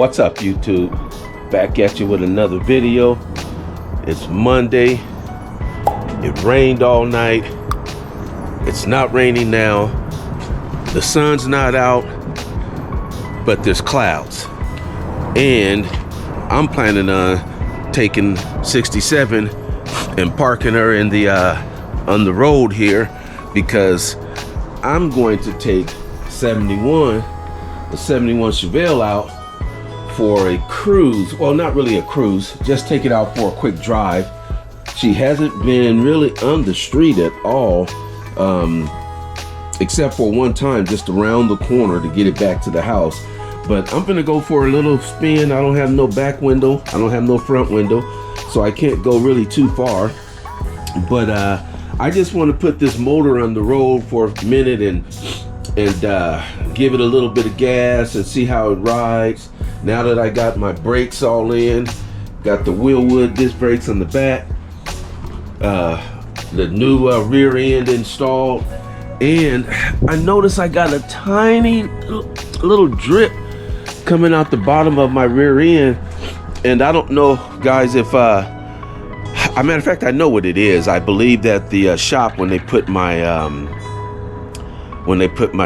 What's up, YouTube? Back at you with another video. It's Monday. It rained all night. It's not raining now. The sun's not out, but there's clouds. And I'm planning on taking 67 and parking her in the on the road here, because I'm going to take the 71 Chevelle out for a cruise. Well, not really a cruise, just take it out for a quick drive. She hasn't been really on the street at all, except for one time just around the corner to get it back to the house. But I'm gonna go for a little spin. I don't have no back window, I don't have no front window, so I can't go really too far. But I just want to put this motor on the road for a minute and give it a little bit of gas and see how it rides. Now that I got my brakes all in, got the Wheelwood disc brakes on the back, the new rear end installed, and I noticed I got a tiny little drip coming out the bottom of my rear end. And I don't know, guys, if a matter of fact, I know what it is. I believe that the shop, when they put my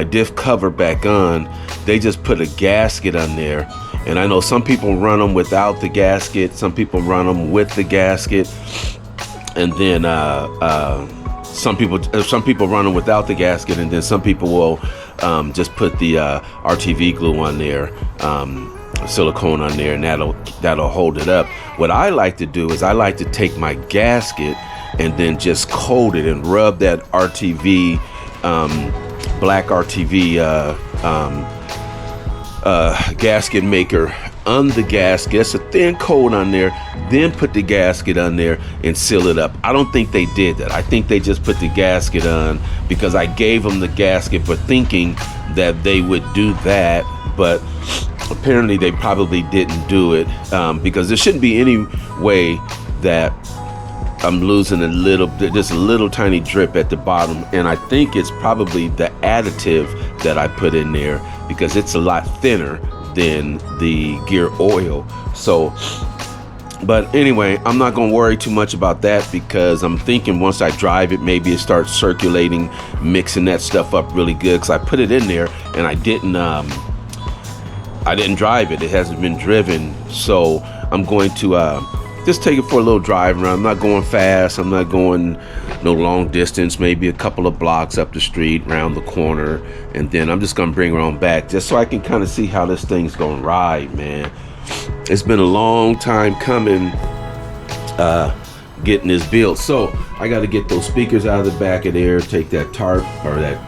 diff cover back on, they just put a gasket on there. And I know some people run them without the gasket, some people run them with the gasket, and then some people run them without the gasket, and then some people will just put the RTV glue on there, silicone on there, and that'll hold it up. What I like to do is I like to take my gasket and then just coat it and rub that RTV, black RTV gasket maker on the gasket. It's a thin coat on there, then put the gasket on there and seal it up. I don't think they did that. I think they just put the gasket on because I gave them the gasket for thinking that they would do that, but apparently they probably didn't do it, because there shouldn't be any way that I'm losing just a little tiny drip at the bottom. And I think it's probably the additive that I put in there, because it's a lot thinner than the gear oil. So, but anyway, I'm not gonna worry too much about that, because I'm thinking once I drive it, maybe it starts circulating, mixing that stuff up really good, because I put it in there and I didn't drive it. It hasn't been driven. So I'm going to just take it for a little drive around. I'm not going fast. I'm not going no long distance, maybe a couple of blocks up the street, around the corner. And then I'm just going to bring her on back just so I can kind of see how this thing's going to ride, man. It's been a long time coming, getting this built. So I got to get those speakers out of the back of there, take that tarp or that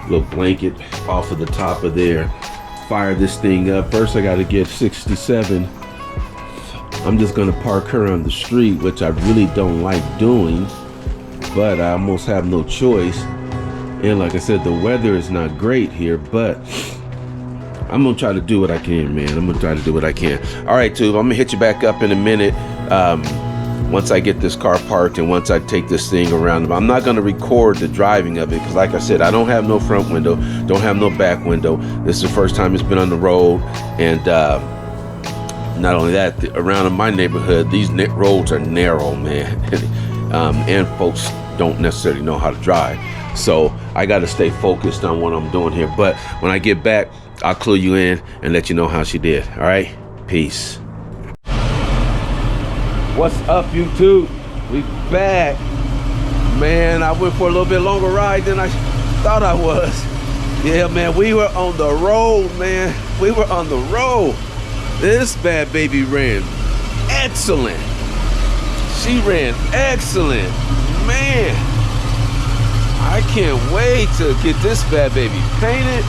little blanket off of the top of there, fire this thing up. First I got to get 67. I'm just gonna park her on the street, which I really don't like doing, but I almost have no choice. And like I said, the weather is not great here, but I'm gonna try to do what I can, man. I'm gonna try to do what I can. All right, Tube, I'm gonna hit you back up in a minute, once I get this car parked and once I take this thing around. I'm not gonna record the driving of it, because like I said, I don't have no front window, don't have no back window. This is the first time it's been on the road. And not only that, around in my neighborhood, these roads are narrow, man. And folks don't necessarily know how to drive. So I got to stay focused on what I'm doing here. But when I get back, I'll clue you in and let you know how she did. All right? Peace. What's up, YouTube? We back. Man, I went for a little bit longer ride than I thought I was. Yeah, man, we were on the road, man. We were on the road. This bad baby ran excellent. She ran excellent. Man, I can't wait to get this bad baby painted.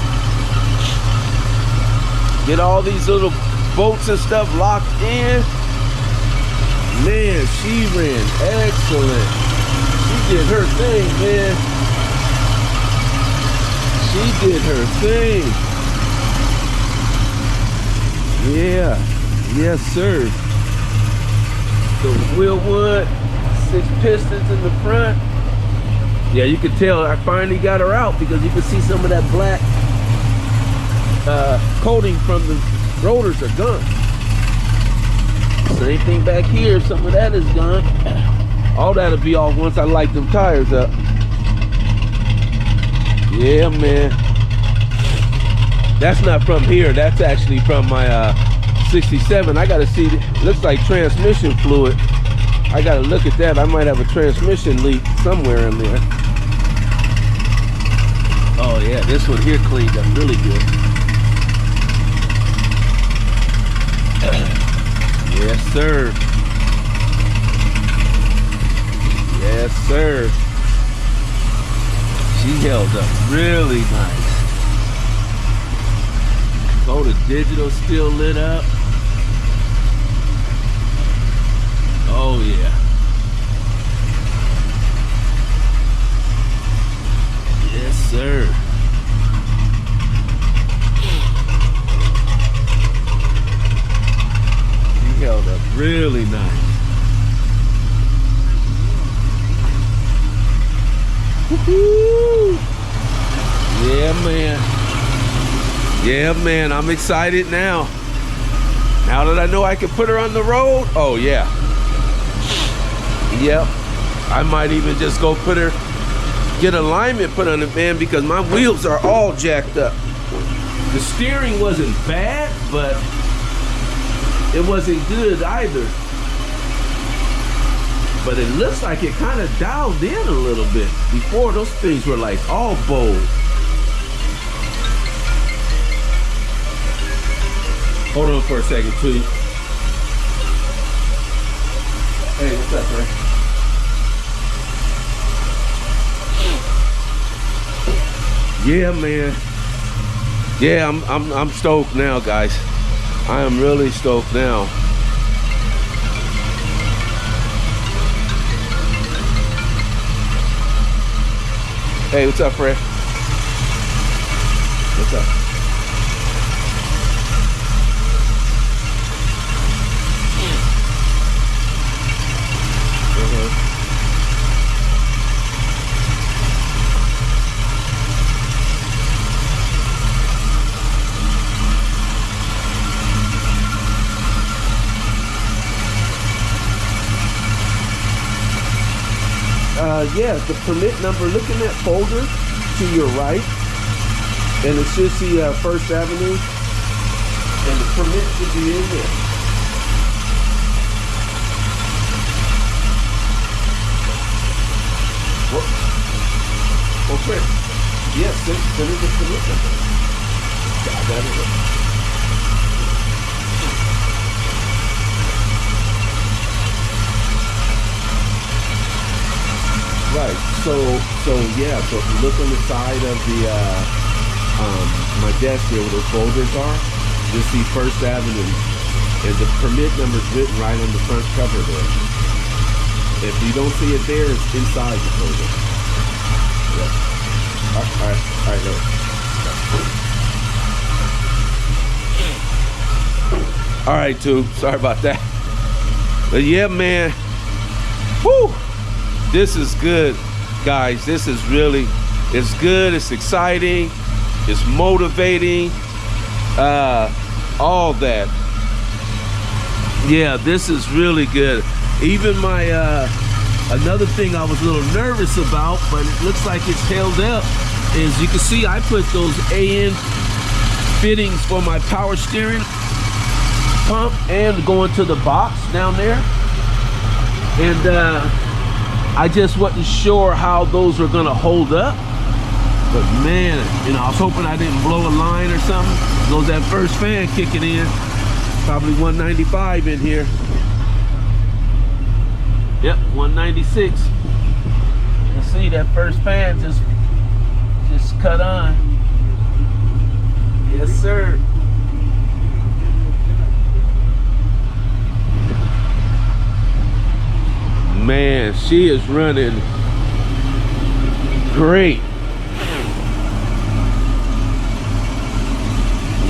Get all these little bolts and stuff locked in. Man, she ran excellent. She did her thing, man. She did her thing. Yeah, yes sir. The Wheelwood 6 pistons in the front. Yeah, you can tell I finally got her out, because you can see some of that black coating from the rotors are gone. Same thing back here, some of that is gone. All that'll be off once I light them tires up. Yeah, man. That's not from here, that's actually from my 67. I gotta see, looks like transmission fluid. I gotta look at that. I might have a transmission leak somewhere in there. Oh yeah, this one here cleaned up really good. Yes, sir. Yes, sir. She held up really nice. Oh, the digital still lit up. Oh yeah. Yes, sir. He held up really nice. Woo-hoo. Yeah, man. Yeah, man, I'm excited now. Now that I know I can put her on the road, oh yeah. Yep, I might even just go put her, get alignment put on it, man, because my wheels are all jacked up. The steering wasn't bad, but it wasn't good either. But it looks like it kind of dialed in a little bit. Before, those things were like all bold. Hold on for a second, too. Hey, what's up, man? Yeah, man. Yeah, I'm stoked now, guys. I am really stoked now. Hey, what's up, Fred? What's up? Yeah, the permit number, look in that folder to your right, and it should see First Avenue, and the permit should be in there. Well, Chris, yes, send it the permit number. I got it. Right, so yeah, so if you look on the side of the my desk here where those folders are, you'll see First Avenue, and the permit number is written right on the front cover there. If you don't see it there, it's inside the folder. Yeah. All right, no. All right, too. Sorry about that. But yeah, man. Woo! This is good, guys. This is really, it's good, it's exciting, it's motivating, all that. Yeah, this is really good. Even my, another thing I was a little nervous about, but it looks like it's held up, is you can see I put those AN fittings for my power steering pump and going to the box down there. And, I just wasn't sure how those were gonna hold up. But man, you know, I was hoping I didn't blow a line or something. Goes that first fan kicking in. Probably 195 in here. Yep, 196. You can see that first fan just cut on. Yes, sir. Man, she is running great.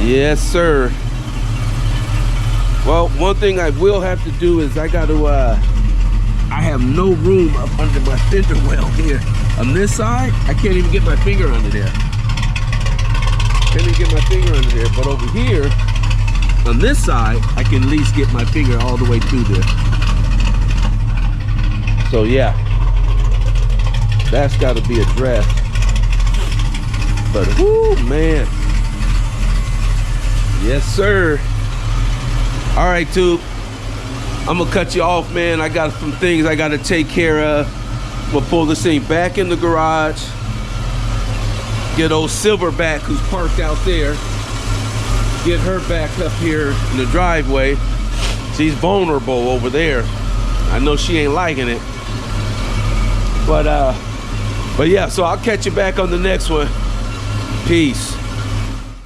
Yes, sir. Well, one thing I will have to do is I got to, I have no room up under my fender well here. On this side, I can't even get my finger under there. Can't even get my finger under there. But over here, on this side, I can at least get my finger all the way through there. So yeah, that's got to be addressed. But whoo, man. Yes, sir. All right, tube. I'm gonna cut you off, man. I got some things I gotta take care of. I'm gonna pull this thing back in the garage. Get old Silverback who's parked out there. Get her back up here in the driveway. She's vulnerable over there. I know she ain't liking it. But yeah, so I'll catch you back on the next one. Peace.